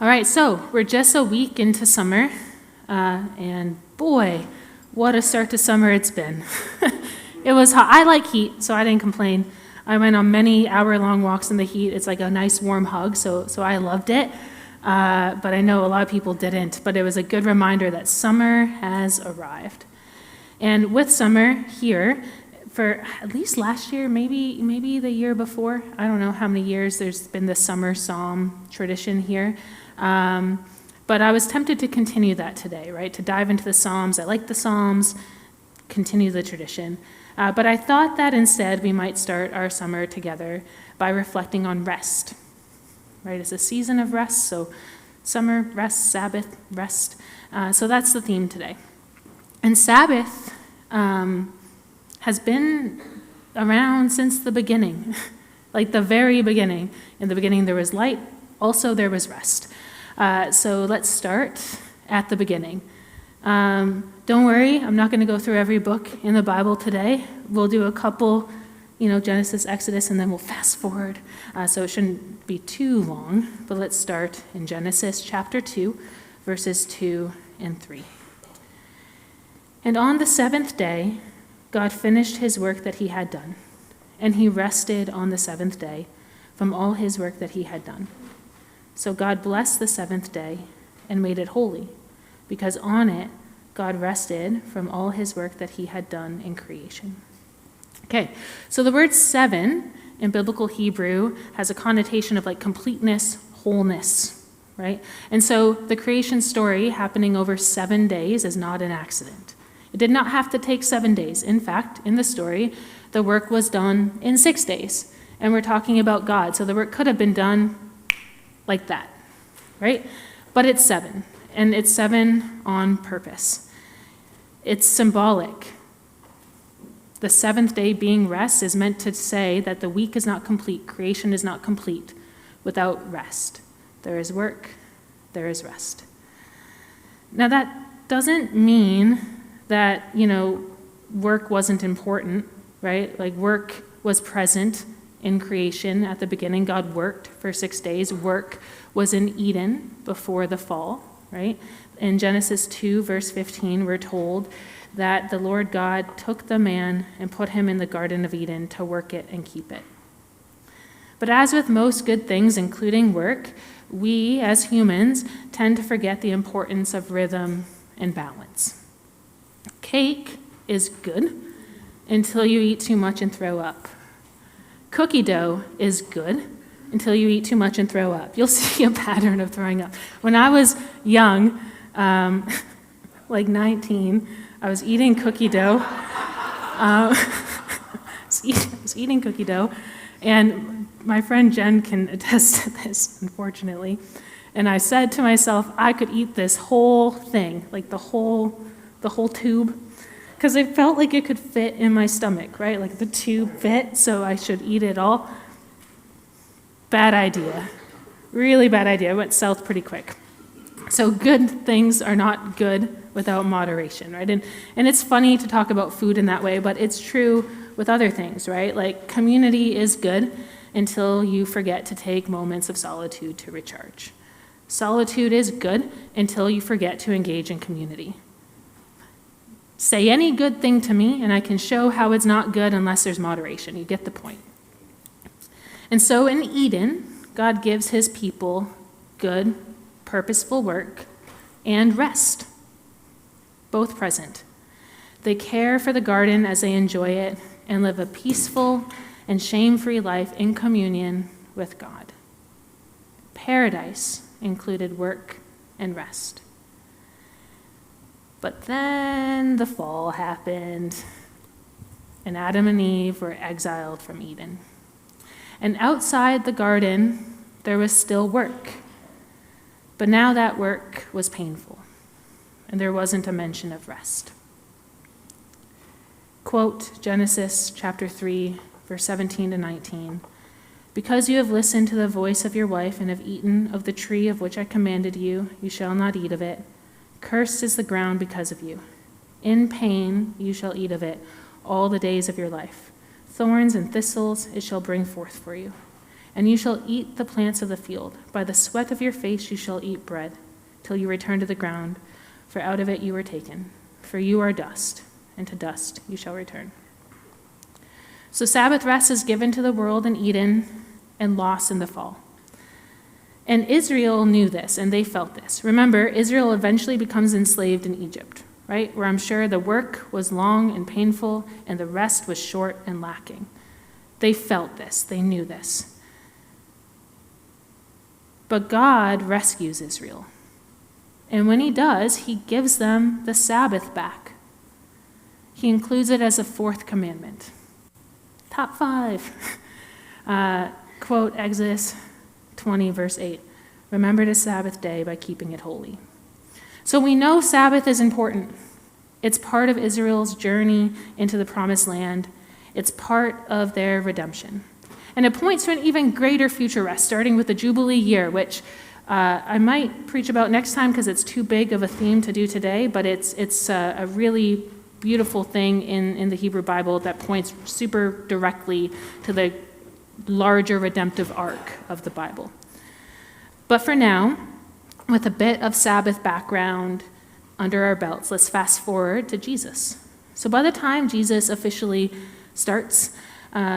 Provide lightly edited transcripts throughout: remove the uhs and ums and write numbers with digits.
All right, so we're just a week into summer, and boy, what a start to summer it's been. It was hot. I like heat, so I didn't complain. I went on many hour-long walks in the heat. It's like a nice warm hug, so I loved it. But I know a lot of people didn't, but it was a good reminder that summer has arrived. And with summer here, for at least last year, maybe the year before, I don't know how many years there's been the summer psalm tradition here. But I was tempted to continue that today, right? To dive into the Psalms. I like the Psalms, continue the tradition. But I thought that instead we might start our summer together by reflecting on rest, right? It's a season of rest, so summer, rest, Sabbath, rest. So that's the theme today. And Sabbath has been around since the beginning, like the very beginning. In the beginning there was light, also there was rest. So let's start at the beginning. Don't worry, I'm not going to go through every book in the Bible today. We'll do a couple, Genesis, Exodus, and then we'll fast forward. So it shouldn't be too long, but let's start in Genesis chapter 2, verses 2 and 3. And on the seventh day, God finished his work that he had done, and he rested on the seventh day from all his work that he had done. So God blessed the seventh day and made it holy, because on it God rested from all his work that he had done in creation. Okay, so the word seven in biblical Hebrew has a connotation of like completeness, wholeness, right? And so the creation story happening over 7 days is not an accident. It did not have to take 7 days. In fact, in the story, the work was done in 6 days. And we're talking about God, so the work could have been done like that, right? But it's 7, and it's 7 on purpose. It's symbolic. The seventh day being rest is meant to say that the week is not complete, creation is not complete without rest. There is work, there is rest. Now that doesn't mean that, work wasn't important, right? Like work was present in creation at the beginning. God worked for 6 days. Work was in Eden before the fall, right? In Genesis 2, verse 15, we're told that the Lord God took the man and put him in the Garden of Eden to work it and keep it. But as with most good things, including work, we as humans tend to forget the importance of rhythm and balance. Cake is good until you eat too much and throw up. Cookie dough is good until you eat too much and throw up. You'll see a pattern of throwing up. When I was young, like 19, I was eating cookie dough. I was eating cookie dough, and my friend Jen can attest to this, unfortunately. And I said to myself, I could eat this whole thing, like the whole tube, because it felt like it could fit in my stomach, right? Like the tube fit, so I should eat it all. Bad idea. Really bad idea. I went south pretty quick. So good things are not good without moderation, right? And it's funny to talk about food in that way, but it's true with other things, right? Like community is good until you forget to take moments of solitude to recharge. Solitude is good until you forget to engage in community. Say any good thing to me, and I can show how it's not good unless there's moderation. You get the point. And so in Eden, God gives his people good, purposeful work and rest, both present. They care for the garden as they enjoy it and live a peaceful and shame-free life in communion with God. Paradise included work and rest. But then the fall happened, and Adam and Eve were exiled from Eden. And outside the garden, there was still work. But now that work was painful, and there wasn't a mention of rest. Quote Genesis chapter 3, verse 17 to 19. Because you have listened to the voice of your wife and have eaten of the tree of which I commanded you, you shall not eat of it. Cursed is the ground because of you. In pain you shall eat of it all the days of your life. Thorns and thistles it shall bring forth for you. and you shall eat the plants of the field. By the sweat of your face you shall eat bread, till you return to the ground, for out of it you were taken. For you are dust, and to dust you shall return. So Sabbath rest is given to the world in Eden and lost in the fall. And Israel knew this, and they felt this. Remember, Israel eventually becomes enslaved in Egypt, right? Where I'm sure the work was long and painful, and the rest was short and lacking. They felt this. They knew this. But God rescues Israel. And when he does, he gives them the Sabbath back. He includes it as a fourth commandment. Top 5. Quote Exodus 20, verse 8. Remember the Sabbath day by keeping it holy. So we know Sabbath is important. It's part of Israel's journey into the promised land. It's part of their redemption. And it points to an even greater future rest, starting with the Jubilee year, which I might preach about next time because it's too big of a theme to do today, but it's a really beautiful thing in the Hebrew Bible that points super directly to the larger redemptive arc of the Bible. But for now, with a bit of Sabbath background under our belts, let's fast forward to Jesus. So by the time Jesus officially starts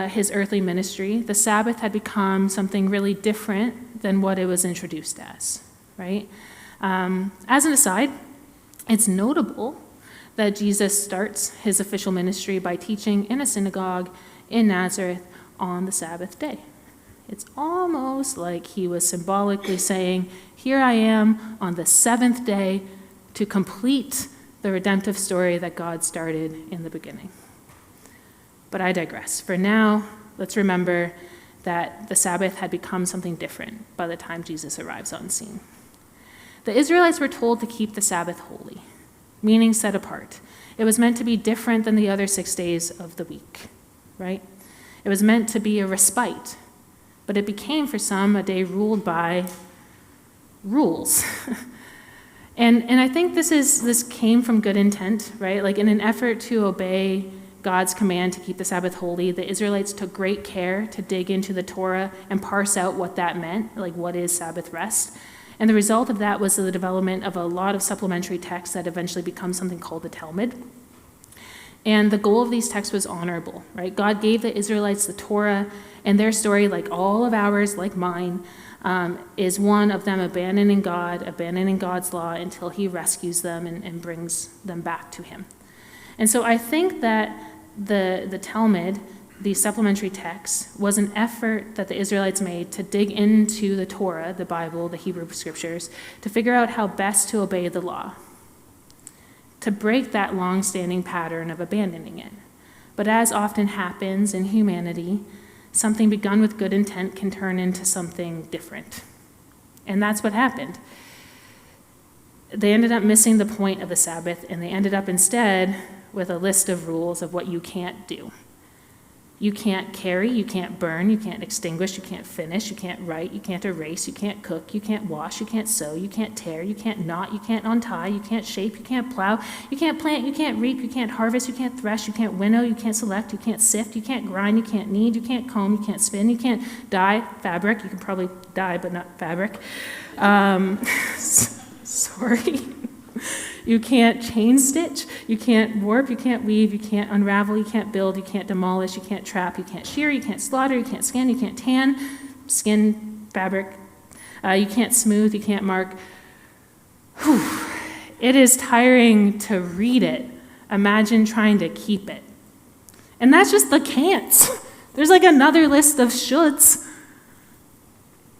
his earthly ministry, the Sabbath had become something really different than what it was introduced as, right? As an aside, it's notable that Jesus starts his official ministry by teaching in a synagogue in Nazareth on the Sabbath day. It's almost like he was symbolically saying, here I am on the seventh day to complete the redemptive story that God started in the beginning. But I digress. For now, let's remember that the Sabbath had become something different by the time Jesus arrives on scene. The Israelites were told to keep the Sabbath holy, meaning set apart. It was meant to be different than the other 6 days of the week, right? It was meant to be a respite, but it became for some a day ruled by rules. and I think this came from good intent, right? Like in an effort to obey God's command to keep the Sabbath holy, the Israelites took great care to dig into the Torah and parse out what that meant, like what is Sabbath rest. And the result of that was the development of a lot of supplementary texts that eventually become something called the Talmud. And the goal of these texts was honorable, right? God gave the Israelites the Torah, and their story, like all of ours, like mine, is one of them abandoning God, abandoning God's law until he rescues them and brings them back to him. And so I think that the Talmud, these supplementary texts, was an effort that the Israelites made to dig into the Torah, the Bible, the Hebrew scriptures, to figure out how best to obey the law, to break that long-standing pattern of abandoning it. But as often happens in humanity, something begun with good intent can turn into something different. And that's what happened. They ended up missing the point of the Sabbath, and they ended up instead with a list of rules of what you can't do. You can't carry, you can't burn, you can't extinguish, you can't finish, you can't write, you can't erase, you can't cook, you can't wash, you can't sew, you can't tear, you can't knot, you can't untie, you can't shape, you can't plow, you can't plant, you can't reap, you can't harvest, you can't thresh, you can't winnow, you can't select, you can't sift, you can't grind, you can't knead, you can't comb, you can't spin, you can't dye fabric. You can probably dye, but not fabric. Sorry. You can't chain stitch, you can't warp, you can't weave, you can't unravel, you can't build, you can't demolish, you can't trap, you can't shear, you can't slaughter, you can't skin, you can't tan, skin, fabric, you can't smooth, you can't mark. Whew. It is tiring to read it. Imagine trying to keep it. And that's just the can'ts. There's like another list of shoulds.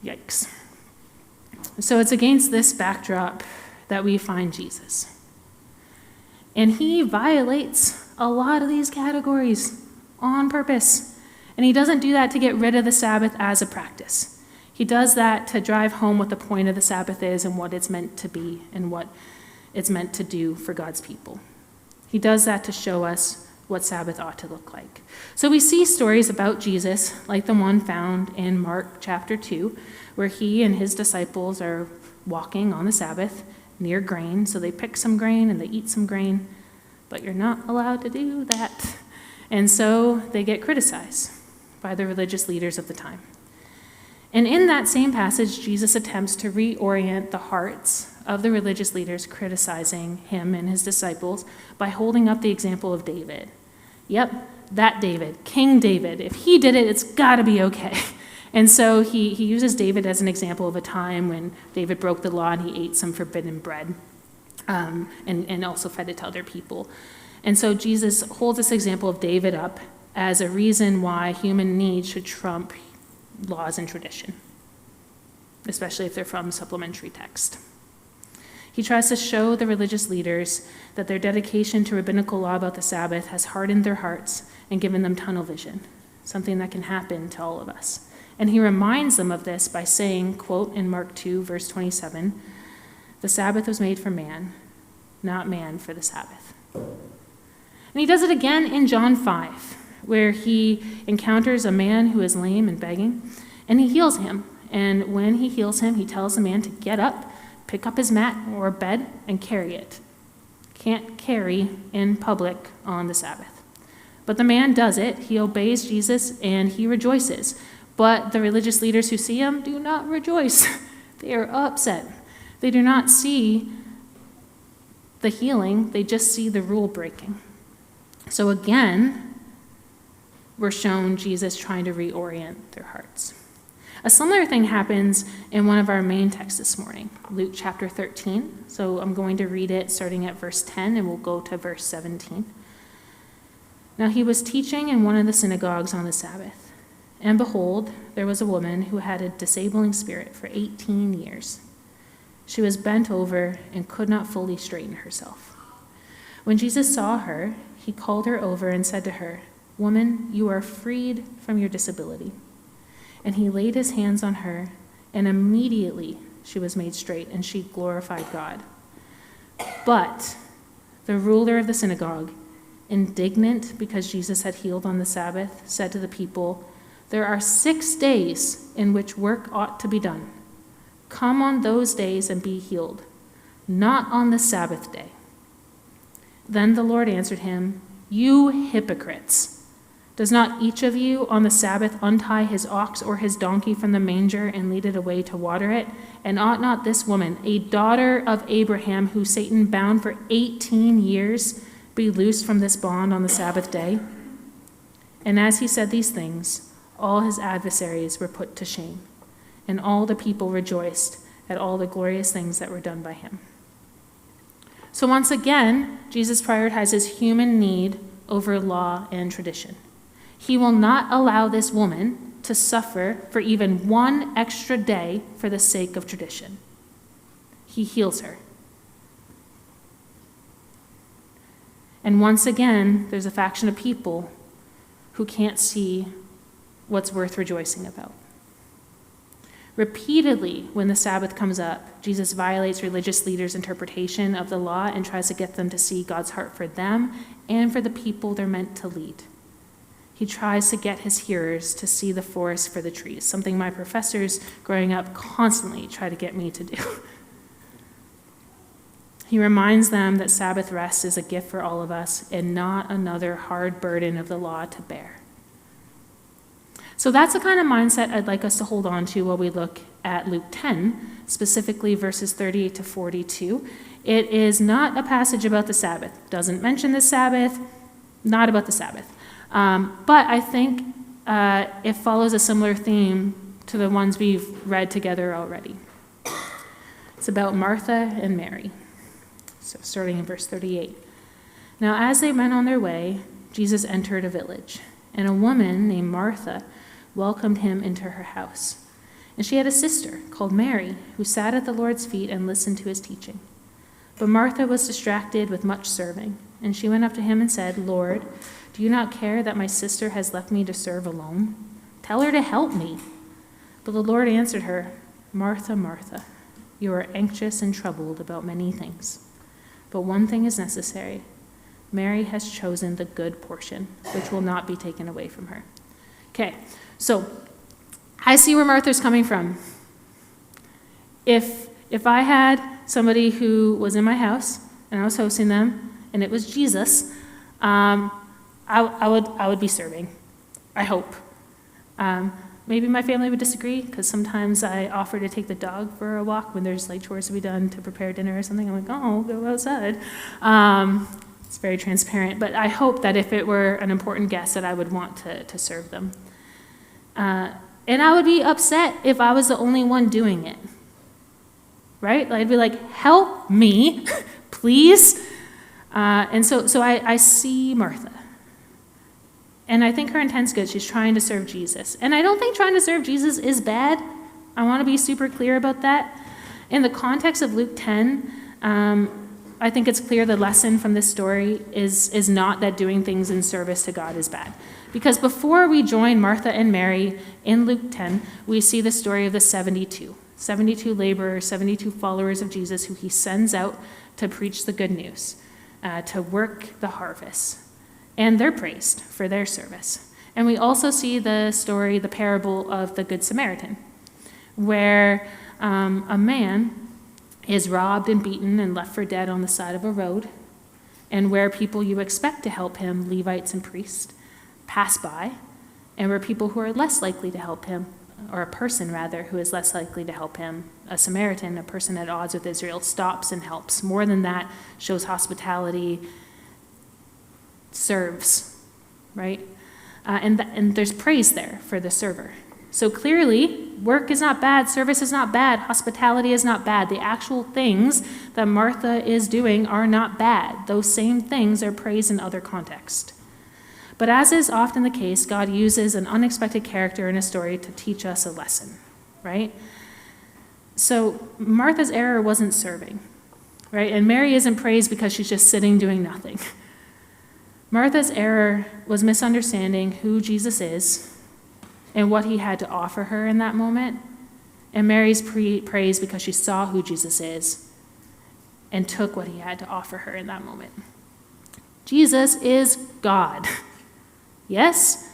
Yikes. So it's against this backdrop that we find Jesus. And he violates a lot of these categories on purpose. And he doesn't do that to get rid of the Sabbath as a practice. He does that to drive home what the point of the Sabbath is and what it's meant to be and what it's meant to do for God's people. He does that to show us what Sabbath ought to look like. So we see stories about Jesus, like the one found in Mark chapter 2, where he and his disciples are walking on the Sabbath near grain. So they pick some grain and they eat some grain, but you're not allowed to do that. And so they get criticized by the religious leaders of the time. And in that same passage, Jesus attempts to reorient the hearts of the religious leaders criticizing him and his disciples by holding up the example of David. Yep, that David, King David. If he did it, it's got to be okay. And so he uses David as an example of a time when David broke the law and he ate some forbidden bread and also fed it to other people. And so Jesus holds this example of David up as a reason why human needs should trump laws and tradition, especially if they're from supplementary text. He tries to show the religious leaders that their dedication to rabbinical law about the Sabbath has hardened their hearts and given them tunnel vision, something that can happen to all of us. And he reminds them of this by saying, quote, in Mark 2, verse 27, "The Sabbath was made for man, not man for the Sabbath." And he does it again in John 5, where he encounters a man who is lame and begging, and he heals him. And when he heals him, he tells the man to get up, pick up his mat or bed, and carry it. Can't carry in public on the Sabbath. But the man does it. He obeys Jesus, and he rejoices. But the religious leaders who see him do not rejoice. They are upset. They do not see the healing. They just see the rule breaking. So again, we're shown Jesus trying to reorient their hearts. A similar thing happens in one of our main texts this morning, Luke chapter 13. So I'm going to read it starting at verse 10, and we'll go to verse 17. "Now he was teaching in one of the synagogues on the Sabbath. And behold, there was a woman who had a disabling spirit for 18 years. She was bent over and could not fully straighten herself. When Jesus saw her, he called her over and said to her, 'Woman, you are freed from your disability.' And he laid his hands on her, and immediately she was made straight, and she glorified God. But the ruler of the synagogue, indignant because Jesus had healed on the Sabbath, said to the people, 'There are 6 days in which work ought to be done. Come on those days and be healed, not on the Sabbath day.' Then the Lord answered him, 'You hypocrites! Does not each of you on the Sabbath untie his ox or his donkey from the manger and lead it away to water it? And ought not this woman, a daughter of Abraham, who Satan bound for 18 years, be loosed from this bond on the Sabbath day?' And as he said these things, all his adversaries were put to shame, and all the people rejoiced at all the glorious things that were done by him." So once again, Jesus prioritizes human need over law and tradition. He will not allow this woman to suffer for even one extra day for the sake of tradition. He heals her. And once again, there's a faction of people who can't see what's worth rejoicing about. Repeatedly, when the Sabbath comes up, Jesus violates religious leaders' interpretation of the law and tries to get them to see God's heart for them and for the people they're meant to lead. He tries to get his hearers to see the forest for the trees, something my professors growing up constantly try to get me to do. He reminds them that Sabbath rest is a gift for all of us and not another hard burden of the law to bear. So that's the kind of mindset I'd like us to hold on to while we look at Luke 10, specifically verses 38 to 42. It is not a passage about the Sabbath. It doesn't mention the Sabbath, not about the Sabbath. But I think it follows a similar theme to the ones we've read together already. It's about Martha and Mary. So starting in verse 38. "Now as they went on their way, Jesus entered a village, and a woman named Martha welcomed him into her house. And she had a sister called Mary, who sat at the Lord's feet and listened to his teaching. But Martha was distracted with much serving, and she went up to him and said, 'Lord, do you not care that my sister has left me to serve alone? Tell her to help me.' But the Lord answered her, 'Martha, Martha, you are anxious and troubled about many things. But one thing is necessary. Mary has chosen the good portion, which will not be taken away from her.'" Okay, so I see where Martha's coming from. If I had somebody who was in my house and I was hosting them and it was Jesus, I would be serving, I hope. Maybe my family would disagree, because sometimes I offer to take the dog for a walk when there's like chores to be done to prepare dinner or something. I'm like, oh, go outside. It's very transparent, but I hope that if it were an important guest that I would want to serve them. And I would be upset if I was the only one doing it, right? I'd be like, help me, please. And so I see Martha. And I think her intent's good. She's trying to serve Jesus. And I don't think trying to serve Jesus is bad. I want to be super clear about that. In the context of Luke 10, I think it's clear the lesson from this story is not that doing things in service to God is bad. Because before we join Martha and Mary in Luke 10, we see the story of the 72 laborers, 72 followers of Jesus who he sends out to preach the good news, to work the harvest. And they're praised for their service. And we also see the story, the parable of the Good Samaritan, where a man is robbed and beaten and left for dead on the side of a road, and where people you expect to help him, Levites and priests, pass by, and where people who are less likely to help him, or a person rather, who is less likely to help him, a Samaritan, a person at odds with Israel, stops and helps. More than that, shows hospitality, serves, right? And there's praise there for the server. So clearly, work is not bad, service is not bad, hospitality is not bad. The actual things that Martha is doing are not bad. Those same things are praised in other contexts. But as is often the case, God uses an unexpected character in a story to teach us a lesson, right? So Martha's error wasn't serving, right? And Mary isn't praised because she's just sitting doing nothing. Martha's error was misunderstanding who Jesus is and what he had to offer her in that moment. And Mary's praised because she saw who Jesus is and took what he had to offer her in that moment. Jesus is God. Yes,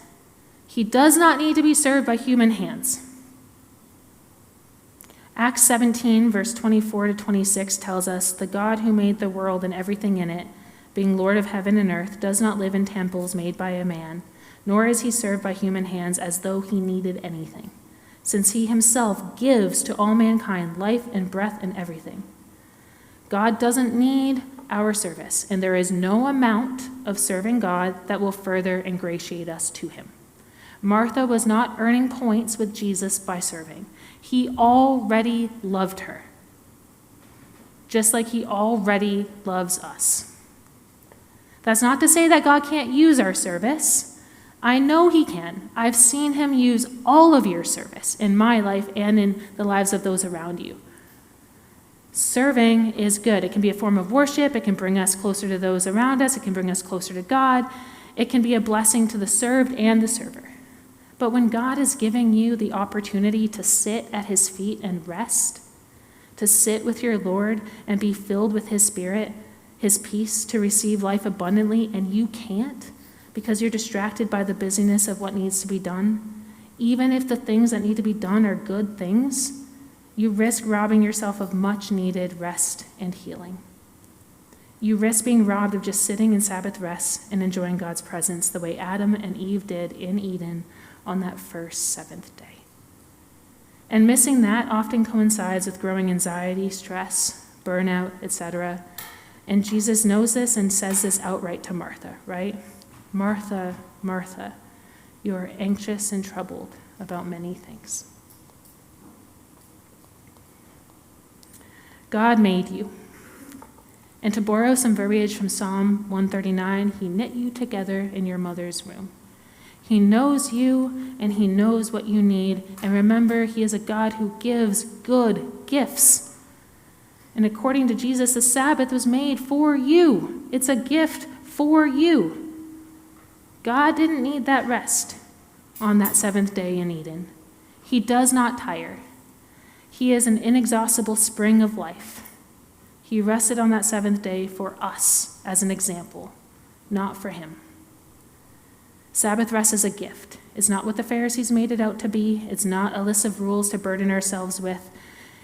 he does not need to be served by human hands. Acts 17, verse 24 to 26 tells us, the God who made the world and everything in it, being Lord of heaven and earth, does not live in temples made by a man, nor is he served by human hands as though he needed anything, since he himself gives to all mankind life and breath and everything. God doesn't need our service, and there is no amount of serving God that will further ingratiate us to him. Martha was not earning points with Jesus by serving. He already loved her, just like he already loves us. That's not to say that God can't use our service. I know he can. I've seen him use all of your service in my life and in the lives of those around you. Serving is good. It can be a form of worship. It can bring us closer to those around us. It can bring us closer to God. It can be a blessing to the served and the server. But when God is giving you the opportunity to sit at his feet and rest, to sit with your Lord and be filled with his Spirit, his peace, to receive life abundantly, and you can't because you're distracted by the busyness of what needs to be done, even if the things that need to be done are good things, you risk robbing yourself of much needed rest and healing. You risk being robbed of just sitting in Sabbath rest and enjoying God's presence the way Adam and Eve did in Eden on that first seventh day. And missing that often coincides with growing anxiety, stress, burnout, etc. And Jesus knows this and says this outright to Martha, right? Martha, Martha, you are anxious and troubled about many things. God made you. And to borrow some verbiage from Psalm 139, he knit you together in your mother's womb. He knows you and he knows what you need. And remember, he is a God who gives good gifts. And according to Jesus, the Sabbath was made for you. It's a gift for you. God didn't need that rest on that seventh day in Eden. He does not tire. He is an inexhaustible spring of life. He rested on that seventh day for us as an example, not for him. Sabbath rest is a gift. It's not what the Pharisees made it out to be. It's not a list of rules to burden ourselves with.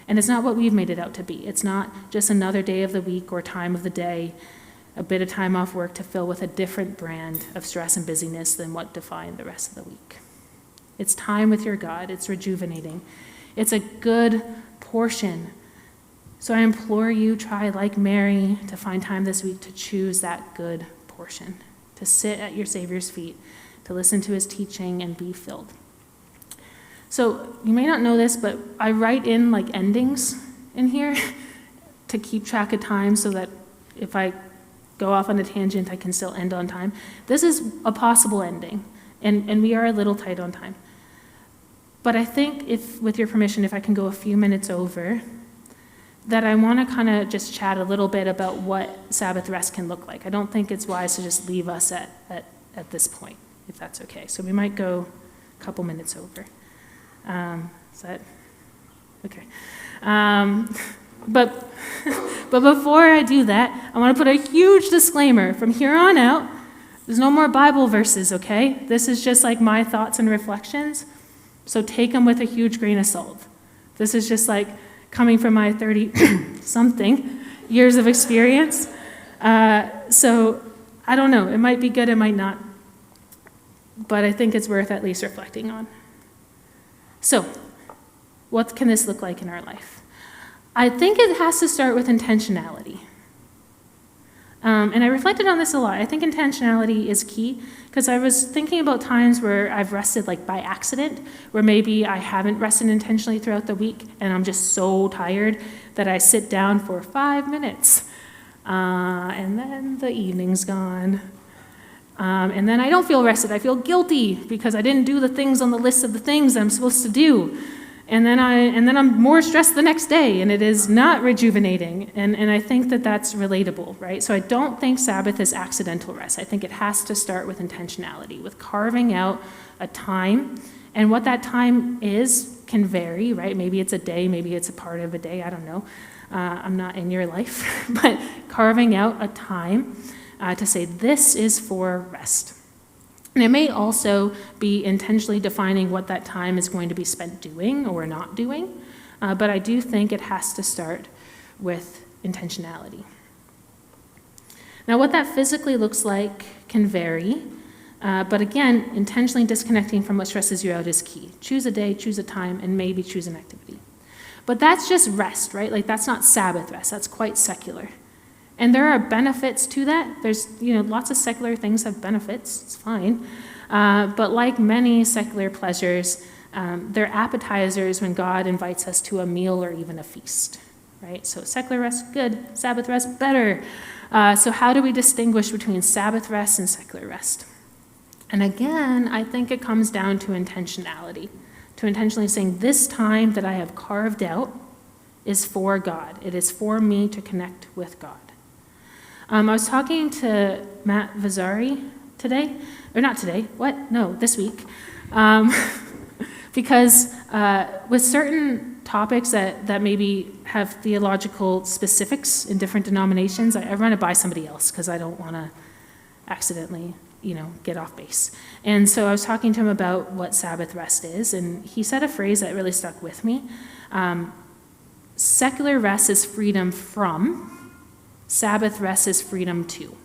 And it's not what we've made it out to be. It's not just another day of the week or time of the day, a bit of time off work to fill with a different brand of stress and busyness than what defined the rest of the week. It's time with your God. It's rejuvenating. It's a good portion. So I implore you, try like Mary to find time this week to choose that good portion, to sit at your Savior's feet, to listen to his teaching and be filled. So you may not know this, but I write in like endings in here to keep track of time so that if I go off on a tangent, I can still end on time. This is a possible ending, and we are a little tight on time. But I think if, with your permission, if I can go a few minutes over, that I want to kind of just chat a little bit about what Sabbath rest can look like. I don't think it's wise to just leave us at this point, if that's okay. So we might go a couple minutes over. Is that okay? But before I do that, I want to put a huge disclaimer. From here on out, there's no more Bible verses, okay? This is just like my thoughts and reflections. So take them with a huge grain of salt. This is just like coming from my 30-something years of experience. So I don't know. It might be good, it might not. But I think it's worth at least reflecting on. So what can this look like in our life? I think it has to start with intentionality. And I reflected on this a lot. I think intentionality is key because I was thinking about times where I've rested like by accident, where maybe I haven't rested intentionally throughout the week and I'm just so tired that I sit down for 5 minutes and then the evening's gone. And then I don't feel rested. I feel guilty because I didn't do the things on the list of the things I'm supposed to do. And then I'm more stressed the next day, and it is not rejuvenating. And I think that that's relatable, right? So I don't think Sabbath is accidental rest. I think it has to start with intentionality, with carving out a time. And what that time is can vary, right? Maybe it's a day, maybe it's a part of a day, I don't know. I'm not in your life. But carving out a time to say this is for rest. And it may also be intentionally defining what that time is going to be spent doing or not doing, but I do think it has to start with intentionality. Now, what that physically looks like can vary, but again, intentionally disconnecting from what stresses you out is key. Choose a day, choose a time, and maybe choose an activity. But that's just rest, right? Like that's not Sabbath rest, that's quite secular. And there are benefits to that. There's, lots of secular things have benefits. It's fine. But like many secular pleasures, they're appetizers when God invites us to a meal or even a feast, right? So secular rest, good. Sabbath rest, better. So how do we distinguish between Sabbath rest and secular rest? And again, I think it comes down to intentionality, to intentionally saying this time that I have carved out is for God. It is for me to connect with God. I was talking to Matt Vazzari today, or not today, this week, because with certain topics that maybe have theological specifics in different denominations, I run it by somebody else because I don't want to accidentally, get off base. And so I was talking to him about what Sabbath rest is, and he said a phrase that really stuck with me. Secular rest is freedom from. Sabbath rest is freedom to.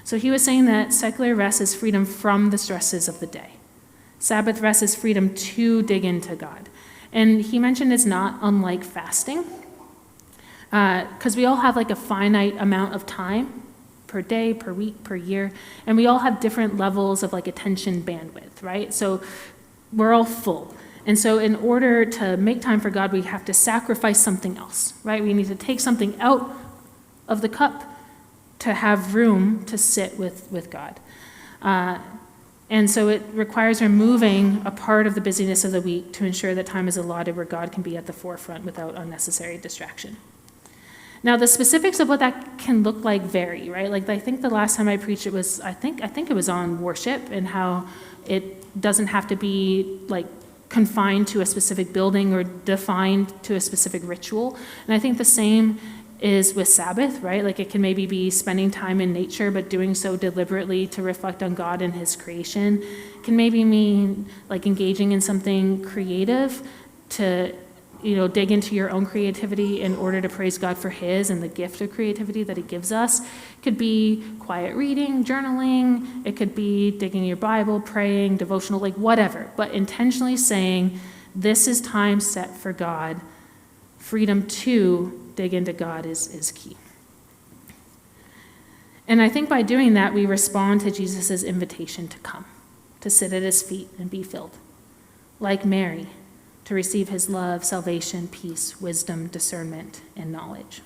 So he was saying that secular rest is freedom from the stresses of the day. Sabbath rest is freedom to dig into God. And he mentioned it's not unlike fasting, because we all have like a finite amount of time per day, per week, per year, and we all have different levels of like attention bandwidth, right? So we're all full. And so in order to make time for God, we have to sacrifice something else, right? We need to take something out of the cup to have room to sit with God. And so it requires removing a part of the busyness of the week to ensure that time is allotted where God can be at the forefront without unnecessary distraction. Now, the specifics of what that can look like vary, right? Like I think the last time I preached it was, I think it was on worship and how it doesn't have to be like confined to a specific building or defined to a specific ritual. And I think the same is with Sabbath, right? Like it can maybe be spending time in nature, but doing so deliberately to reflect on God and his creation. It can maybe mean like engaging in something creative to, dig into your own creativity in order to praise God for his and the gift of creativity that he gives us. It could be quiet reading, journaling. It could be digging your Bible, praying, devotional, like whatever. But intentionally saying, this is time set for God. Freedom to dig into God is key. And I think by doing that, we respond to Jesus' invitation to come, to sit at his feet and be filled. Like Mary, to receive his love, salvation, peace, wisdom, discernment, and knowledge.